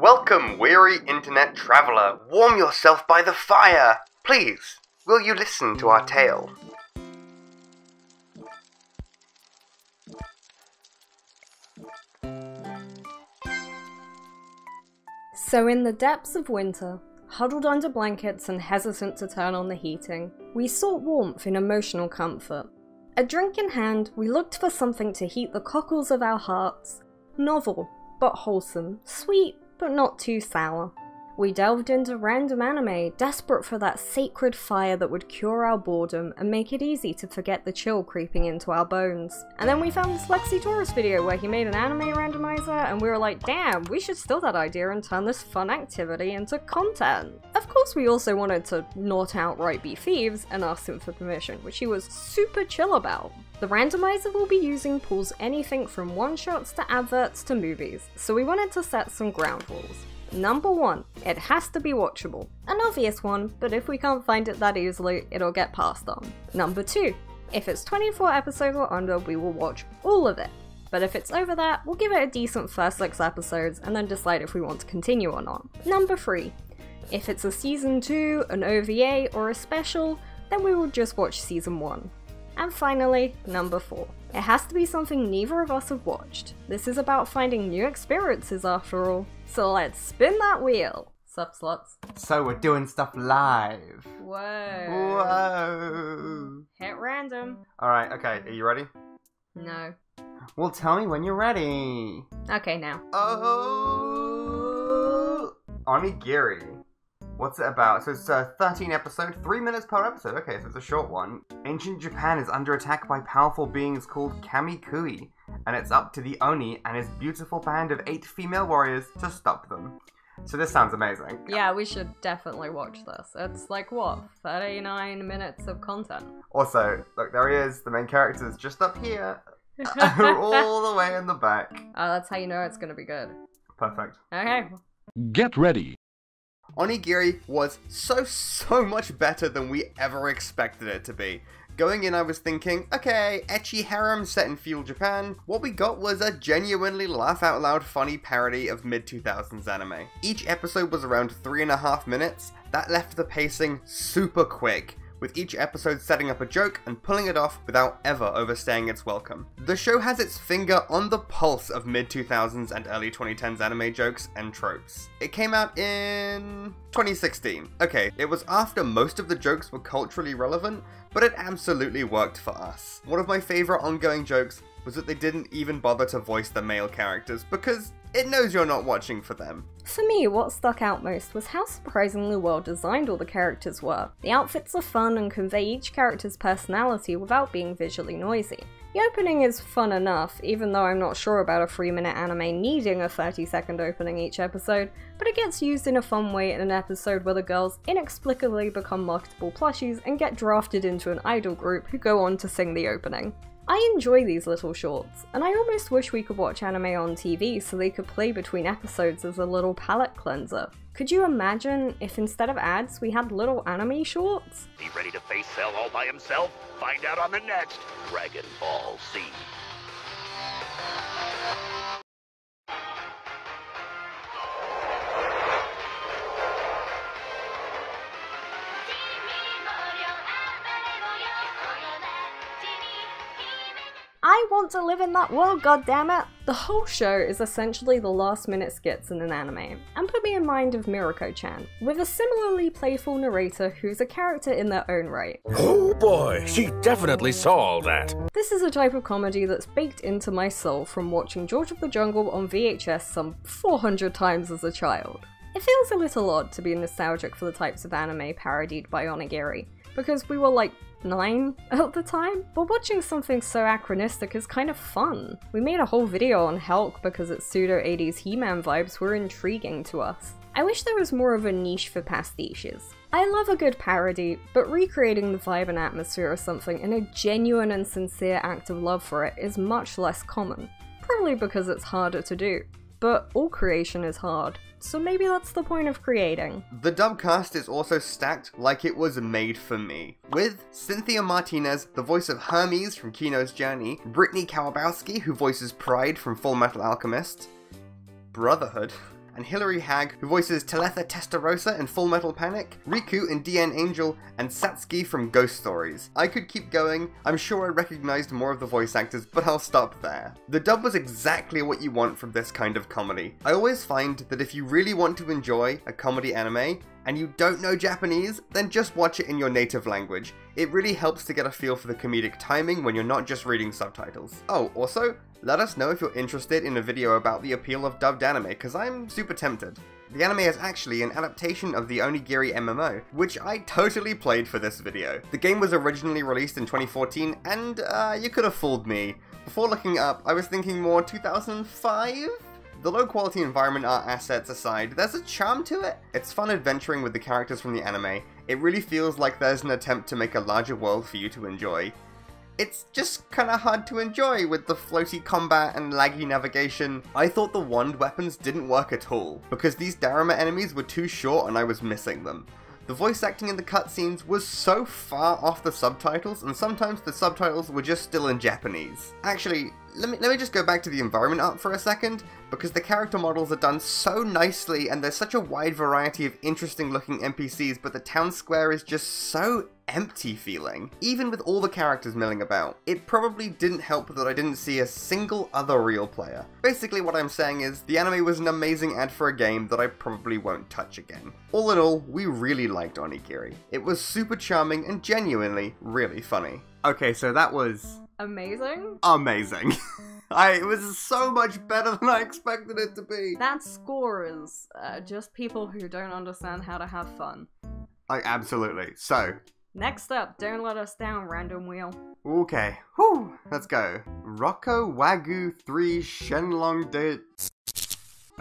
Welcome, weary internet traveller. Warm yourself by the fire. Please, will you listen to our tale? So in the depths of winter, huddled under blankets and hesitant to turn on the heating, we sought warmth in emotional comfort. A drink in hand, we looked for something to heat the cockles of our hearts. Novel, but wholesome. Sweet, but not too sour. We delved into random anime, desperate for that sacred fire that would cure our boredom and make it easy to forget the chill creeping into our bones. And then we found this Lexi Taurus video where he made an anime randomizer, and we were like, damn, we should steal that idea and turn this fun activity into content. Of course, we also wanted to not outright be thieves and asked him for permission, which he was super chill about. The randomizer will be using pulls anything from one-shots to adverts to movies, so we wanted to set some ground rules. Number 1, it has to be watchable. An obvious one, but if we can't find it that easily, it'll get passed on. Number 2, if it's 24 episodes or under, we will watch all of it. But if it's over that, we'll give it a decent first 6 episodes and then decide if we want to continue or not. Number 3, if it's a season 2, an OVA, or a special, then we will just watch season 1. And finally, number 4. It has to be something neither of us have watched. This is about finding new experiences after all. So let's spin that wheel. Sup, sluts? So we're doing stuff live. Whoa. Whoa. Hit random. Alright, okay, are you ready? No. Well, tell me when you're ready. Okay, now. Oh! Onigiri. What's it about? So it's a 13 episode, 3 minutes per episode. Okay, so it's a short one. Ancient Japan is under attack by powerful beings called Kamikui, and it's up to the Oni and his beautiful band of 8 female warriors to stop them. So this sounds amazing. Yeah, we should definitely watch this. It's like, what, 39 minutes of content? Also, look, there he is. The main character is just up here. All the way in the back. Oh, that's how you know it's gonna be good. Perfect. Okay. Get ready. Onigiri was so much better than we ever expected it to be. Going in, I was thinking, okay, ecchi harem set in feudal Japan. What we got was a genuinely laugh-out-loud funny parody of mid-2000s anime. Each episode was around 3.5 minutes. That left the pacing super quick, with each episode setting up a joke and pulling it off without ever overstaying its welcome. The show has its finger on the pulse of mid-2000s and early 2010s anime jokes and tropes. It came out in 2016. Okay, it was after most of the jokes were culturally relevant, but it absolutely worked for us. One of my favourite ongoing jokes was that they didn't even bother to voice the male characters, because it knows you're not watching for them. For me, what stuck out most was how surprisingly well designed all the characters were. The outfits are fun and convey each character's personality without being visually noisy. The opening is fun enough, even though I'm not sure about a 3-minute anime needing a 30-second opening each episode, but it gets used in a fun way in an episode where the girls inexplicably become marketable plushies and get drafted into an idol group who go on to sing the opening. I enjoy these little shorts, and I almost wish we could watch anime on TV so they could play between episodes as a little palate cleanser. Could you imagine if instead of ads we had little anime shorts? He ready to face Cell all by himself? Find out on the next Dragon Ball Z. I want to live in that world, goddammit! The whole show is essentially the last-minute skits in an anime, and put me in mind of Mirako-chan, with a similarly playful narrator who's a character in their own right. Oh boy, she definitely saw all that. This is a type of comedy that's baked into my soul from watching George of the Jungle on VHS some 400 times as a child. It feels a little odd to be nostalgic for the types of anime parodied by Onigiri, because we were like 9 at the time, but watching something so anachronistic is kind of fun. We made a whole video on Hulk because its pseudo-80s He-Man vibes were intriguing to us. I wish there was more of a niche for pastiches. I love a good parody, but recreating the vibe and atmosphere of something in a genuine and sincere act of love for it is much less common. Probably because it's harder to do. But all creation is hard, so maybe that's the point of creating. The dub cast is also stacked like it was made for me, with Cynthia Martinez, the voice of Hermes from Kino's Journey, Brittany Kawabowski, who voices Pride from Full Metal Alchemist, Brotherhood, and Hilary Hagg, who voices Talitha Testarossa in Full Metal Panic, Riku in DN Angel, and Satsuki from Ghost Stories. I could keep going. I'm sure I recognized more of the voice actors, but I'll stop there. The dub was exactly what you want from this kind of comedy. I always find that if you really want to enjoy a comedy anime, and you don't know Japanese, then just watch it in your native language. It really helps to get a feel for the comedic timing when you're not just reading subtitles. Oh, also, let us know if you're interested in a video about the appeal of dubbed anime, because I'm super tempted. The anime is actually an adaptation of the Onigiri MMO, which I totally played for this video. The game was originally released in 2014, and you could have fooled me. Before looking up, I was thinking more 2005? The low quality environment art assets aside, there's a charm to it. It's fun adventuring with the characters from the anime. It really feels like there's an attempt to make a larger world for you to enjoy. It's just kinda hard to enjoy with the floaty combat and laggy navigation. I thought the wand weapons didn't work at all, because these Daruma enemies were too short and I was missing them. The voice acting in the cutscenes was so far off the subtitles, and sometimes the subtitles were just still in Japanese. Actually, let me just go back to the environment art for a second, because the character models are done so nicely and there's such a wide variety of interesting looking NPCs, but the town square is just so empty feeling, even with all the characters milling about. It probably didn't help that I didn't see a single other real player. Basically what I'm saying is, the anime was an amazing ad for a game that I probably won't touch again. All in all, we really liked Onigiri. It was super charming and genuinely really funny. Okay, so that was amazing? Amazing. It was so much better than I expected it to be. That score is just people who don't understand how to have fun. Absolutely. So, next up, don't let us down, random wheel. Okay, whew, let's go. Rocco Wagyu 3 Shenlong De...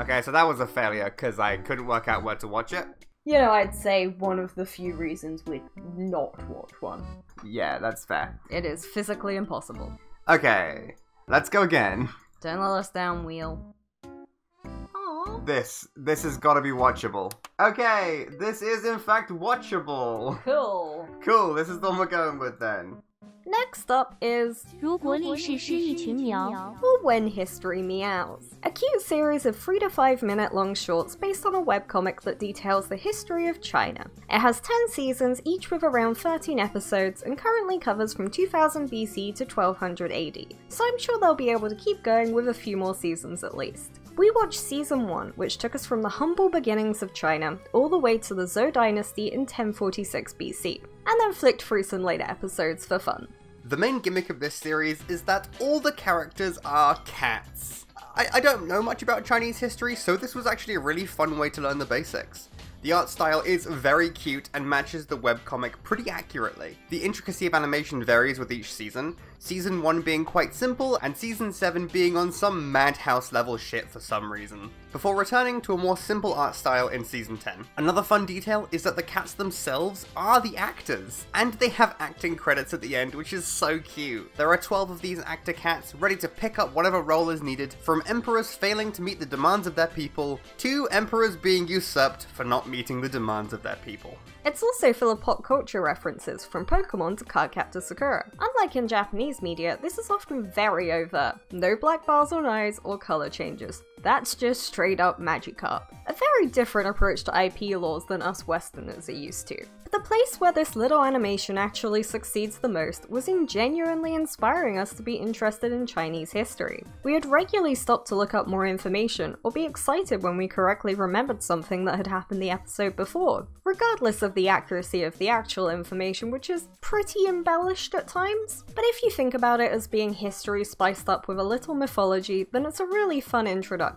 Okay, so that was a failure because I couldn't work out where to watch it. You know, I'd say one of the few reasons we'd not watch one. Yeah, that's fair. It is physically impossible. Okay, let's go again. Don't let us down, wheel. Aww. This has got to be watchable. Okay, this is in fact watchable. Cool. Cool, this is the one we're going with then. Next up is 如果你是一群苗 or When History Meows, a cute series of 3 to 5 minute long shorts based on a webcomic that details the history of China. It has 10 seasons, each with around 13 episodes, and currently covers from 2000 BC to 1200 AD, so I'm sure they'll be able to keep going with a few more seasons at least. We watched Season 1, which took us from the humble beginnings of China all the way to the Zhou dynasty in 1046 BC, and then flicked through some later episodes for fun. The main gimmick of this series is that all the characters are cats. I don't know much about Chinese history, so this was actually a really fun way to learn the basics. The art style is very cute and matches the webcomic pretty accurately. The intricacy of animation varies with each season, Season 1 being quite simple and Season 7 being on some madhouse level shit for some reason, before returning to a more simple art style in Season 10. Another fun detail is that the cats themselves are the actors, and they have acting credits at the end, which is so cute. There are 12 of these actor cats ready to pick up whatever role is needed, from emperors failing to meet the demands of their people, to emperors being usurped for not meeting the demands of their people. It's also full of pop culture references, from Pokemon to Cardcaptor Sakura. Unlike in Japanese media, this is often very overt. No black bars on eyes or colour changes. That's just straight up Magikarp. A very different approach to IP laws than us Westerners are used to. But the place where this little animation actually succeeds the most was in genuinely inspiring us to be interested in Chinese history. We would regularly stop to look up more information, or be excited when we correctly remembered something that had happened the episode before, regardless of the accuracy of the actual information, which is pretty embellished at times. But if you think about it as being history spiced up with a little mythology, then it's a really fun introduction.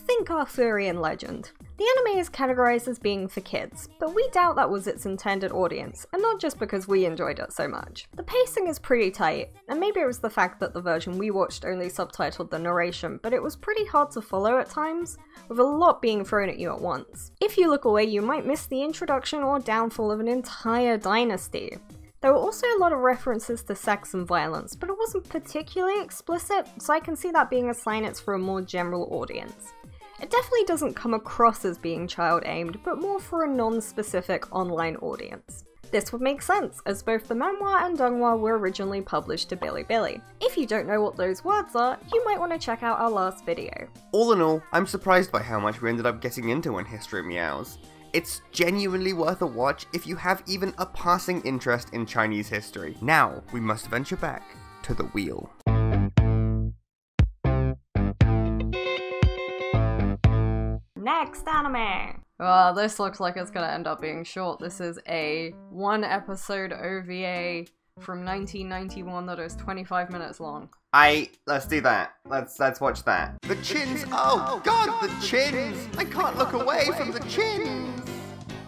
Think Arthurian legend. The anime is categorized as being for kids, but we doubt that was its intended audience, and not just because we enjoyed it so much. The pacing is pretty tight, and maybe it was the fact that the version we watched only subtitled the narration, but it was pretty hard to follow at times, with a lot being thrown at you at once. If you look away, you might miss the introduction or downfall of an entire dynasty. There were also a lot of references to sex and violence, but it wasn't particularly explicit, so I can see that being a sign it's for a more general audience. It definitely doesn't come across as being child-aimed, but more for a non-specific online audience. This would make sense, as both the manhwa and donghua were originally published to Bilibili. If you don't know what those words are, you might want to check out our last video. All in all, I'm surprised by how much we ended up getting into in History of Meows. It's genuinely worth a watch if you have even a passing interest in Chinese history. Now, we must venture back to the wheel. Next anime! Oh, this looks like it's gonna end up being short. This is a 1-episode OVA from 1991 that is 25 minutes long. Let's do that. Let's watch that. The chins! Oh god, the chins! I can't look away from the chins!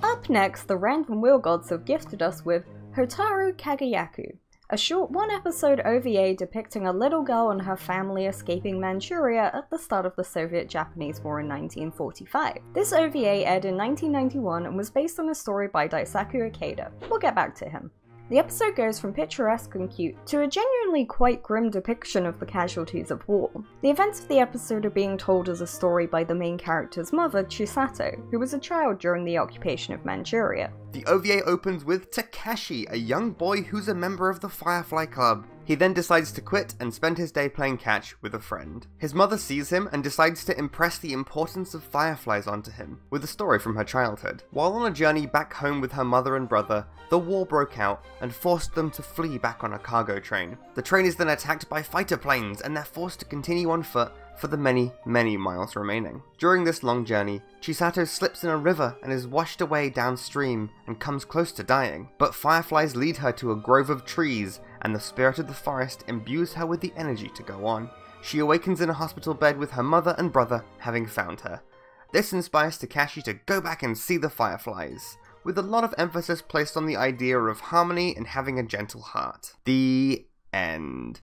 Up next, the Random Wheel Gods have gifted us with Hotaru Kagayaku, a short 1-episode OVA depicting a little girl and her family escaping Manchuria at the start of the Soviet-Japanese War in 1945. This OVA aired in 1991 and was based on a story by Daisaku Ikeda. We'll get back to him. The episode goes from picturesque and cute to a genuinely quite grim depiction of the casualties of war. The events of the episode are being told as a story by the main character's mother, Chisato, who was a child during the occupation of Manchuria. The OVA opens with Takashi, a young boy who's a member of the Firefly Club. He then decides to quit and spend his day playing catch with a friend. His mother sees him and decides to impress the importance of fireflies onto him, with a story from her childhood. While on a journey back home with her mother and brother, the war broke out and forced them to flee back on a cargo train. The train is then attacked by fighter planes and they're forced to continue on foot for the many, many miles remaining. During this long journey, Chisato slips in a river and is washed away downstream and comes close to dying. But fireflies lead her to a grove of trees and the spirit of the forest imbues her with the energy to go on. She awakens in a hospital bed with her mother and brother having found her. This inspires Takashi to go back and see the fireflies, with a lot of emphasis placed on the idea of harmony and having a gentle heart. The end.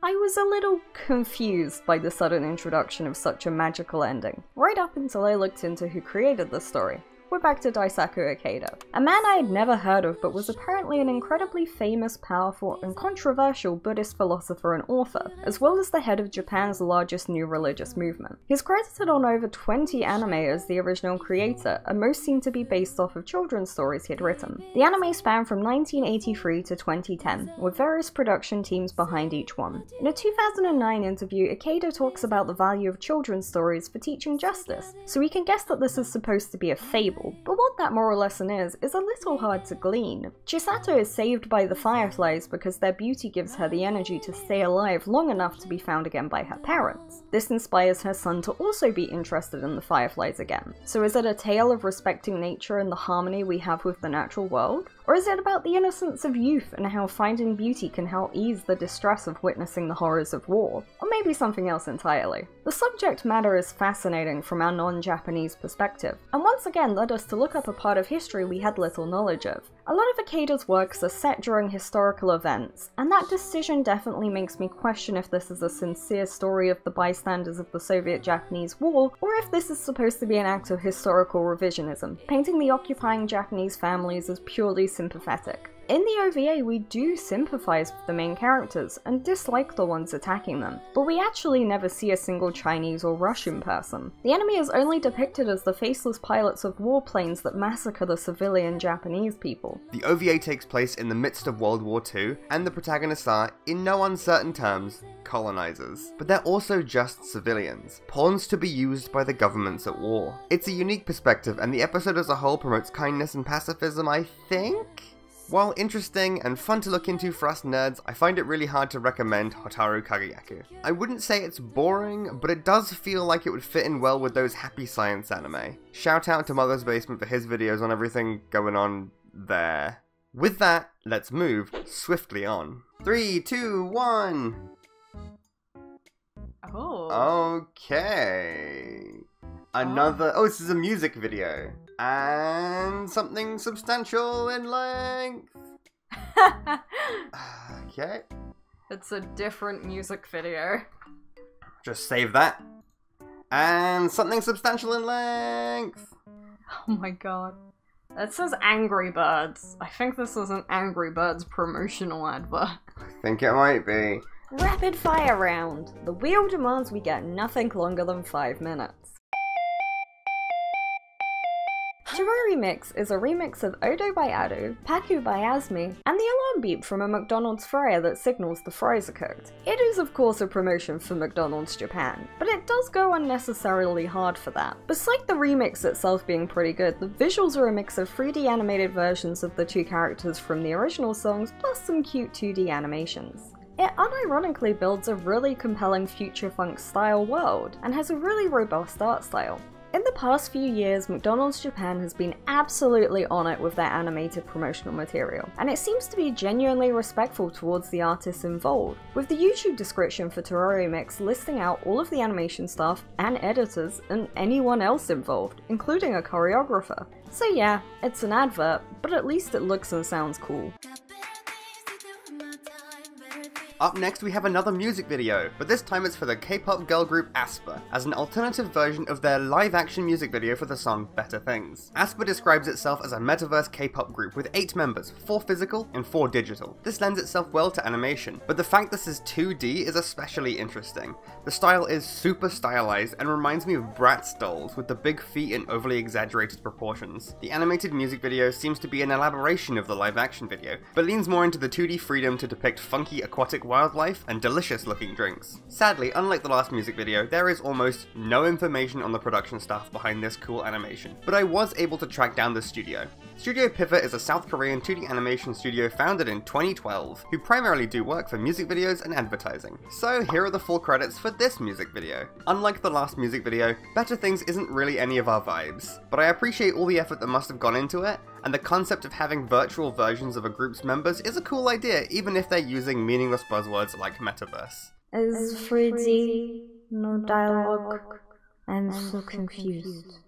I was a little confused by the sudden introduction of such a magical ending, right up until I looked into who created the story. We're back to Daisaku Ikeda, a man I had never heard of but was apparently an incredibly famous, powerful, and controversial Buddhist philosopher and author, as well as the head of Japan's largest new religious movement. He's credited on over 20 anime as the original creator, and most seem to be based off of children's stories he had written. The anime span from 1983 to 2010, with various production teams behind each one. In a 2009 interview, Ikeda talks about the value of children's stories for teaching justice, so we can guess that this is supposed to be a fable. But what that moral lesson is a little hard to glean. Chisato is saved by the fireflies because their beauty gives her the energy to stay alive long enough to be found again by her parents. This inspires her son to also be interested in the fireflies again. So is it a tale of respecting nature and the harmony we have with the natural world? Or is it about the innocence of youth and how finding beauty can help ease the distress of witnessing the horrors of war? Or maybe something else entirely? The subject matter is fascinating from our non-Japanese perspective, and once again led us to look up a part of history we had little knowledge of. A lot of Ikeda's works are set during historical events, and that decision definitely makes me question if this is a sincere story of the bystanders of the Soviet-Japanese War, or if this is supposed to be an act of historical revisionism, painting the occupying Japanese families as purely sympathetic. In the OVA, we do sympathize with the main characters and dislike the ones attacking them, but we actually never see a single Chinese or Russian person. The enemy is only depicted as the faceless pilots of warplanes that massacre the civilian Japanese people. The OVA takes place in the midst of World War II, and the protagonists are, in no uncertain terms, colonizers. But they're also just civilians, pawns to be used by the governments at war. It's a unique perspective, and the episode as a whole promotes kindness and pacifism, I think? While interesting and fun to look into for us nerds, I find it really hard to recommend Hotaru Kagayaku. I wouldn't say it's boring, but it does feel like it would fit in well with those happy science anime. Shout out to Mother's Basement for his videos on everything going on there. With that, let's move swiftly on. 3, 2, 1! Oh. Okay. Another. Oh, this is a music video. And something substantial in length. Okay. It's a different music video. Just save that. And something substantial in length. Oh my god. That says Angry Birds. I think this is an Angry Birds promotional advert. I think it might be. Rapid fire round. The wheel demands we get nothing longer than 5 minutes. Terori Mix is a remix of Odo by Ado, Paku by Asmi, and the alarm beep from a McDonald's fryer that signals the fries are cooked. It is of course a promotion for McDonald's Japan, but it does go unnecessarily hard for that. Besides the remix itself being pretty good, the visuals are a mix of 3D animated versions of the two characters from the original songs, plus some cute 2D animations. It unironically builds a really compelling future funk style world, and has a really robust art style. In the past few years, McDonald's Japan has been absolutely on it with their animated promotional material, and it seems to be genuinely respectful towards the artists involved, with the YouTube description for Terori Mix listing out all of the animation staff and editors and anyone else involved, including a choreographer. So yeah, it's an advert, but at least it looks and sounds cool. Up next we have another music video, but this time it's for the K-pop girl group aespa, as an alternative version of their live-action music video for the song Better Things. aespa describes itself as a metaverse K-pop group with 8 members, 4 physical and 4 digital. This lends itself well to animation, but the fact this is 2D is especially interesting. The style is super stylized and reminds me of Bratz dolls with the big feet and overly exaggerated proportions. The animated music video seems to be an elaboration of the live-action video, but leans more into the 2D freedom to depict funky aquatic wildlife and delicious looking drinks. Sadly, unlike the last music video, there is almost no information on the production staff behind this cool animation, but I was able to track down the studio. Studio Pivot is a South Korean 2D animation studio founded in 2012, who primarily do work for music videos and advertising. So here are the full credits for this music video. Unlike the last music video, Better Things isn't really any of our vibes, but I appreciate all the effort that must have gone into it, and the concept of having virtual versions of a group's members is a cool idea, even if they're using meaningless buzzwords like metaverse. Is 3D, no dialogue, I'm so confused.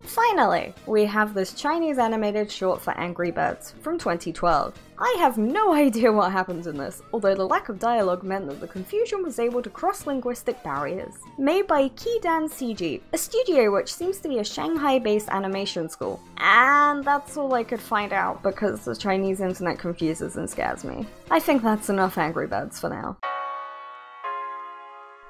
Finally, we have this Chinese animated short for Angry Birds from 2012. I have no idea what happens in this, although the lack of dialogue meant that the confusion was able to cross linguistic barriers. Made by Kidan CG, a studio which seems to be a Shanghai-based animation school. And that's all I could find out because the Chinese internet confuses and scares me. I think that's enough Angry Birds for now.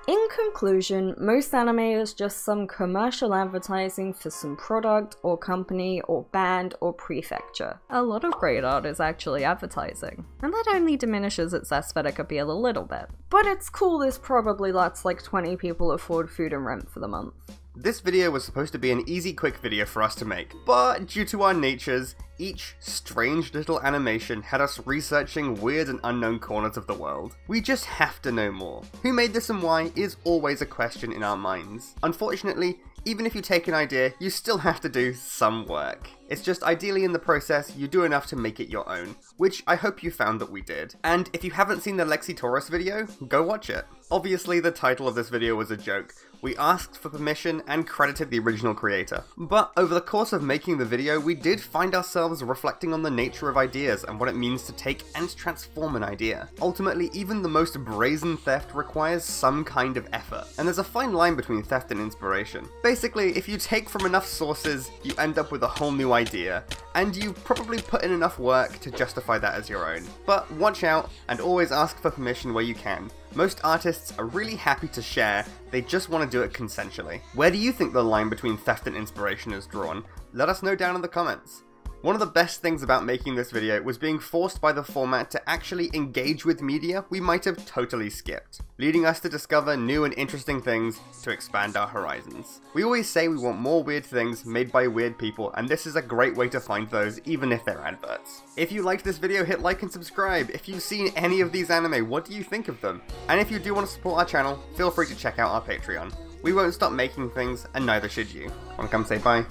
In conclusion, most anime is just some commercial advertising for some product or company or band or prefecture. A lot of great art is actually advertising, and that only diminishes its aesthetic appeal a little bit. But it's cool this probably lets like 20 people afford food and rent for the month. This video was supposed to be an easy quick video for us to make, but due to our natures, each strange little animation had us researching weird and unknown corners of the world. We just have to know more. Who made this and why is always a question in our minds. Unfortunately, even if you take an idea, you still have to do some work. It's just ideally in the process, you do enough to make it your own, which I hope you found that we did. And if you haven't seen the Lexi Taurus video, go watch it. Obviously the title of this video was a joke. We asked for permission and credited the original creator. But over the course of making the video, we did find ourselves reflecting on the nature of ideas and what it means to take and transform an idea. Ultimately, even the most brazen theft requires some kind of effort, and there's a fine line between theft and inspiration. Basically, if you take from enough sources, you end up with a whole new idea, and you probably put in enough work to justify that as your own. But watch out, and always ask for permission where you can. Most artists are really happy to share, they just want to do it consensually. Where do you think the line between theft and inspiration is drawn? Let us know down in the comments. One of the best things about making this video was being forced by the format to actually engage with media we might have totally skipped, leading us to discover new and interesting things to expand our horizons. We always say we want more weird things made by weird people, and this is a great way to find those, even if they're adverts. If you liked this video, hit like and subscribe. If you've seen any of these anime, what do you think of them? And if you do want to support our channel, feel free to check out our Patreon. We won't stop making things, and neither should you. Wanna come say bye?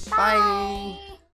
Bye!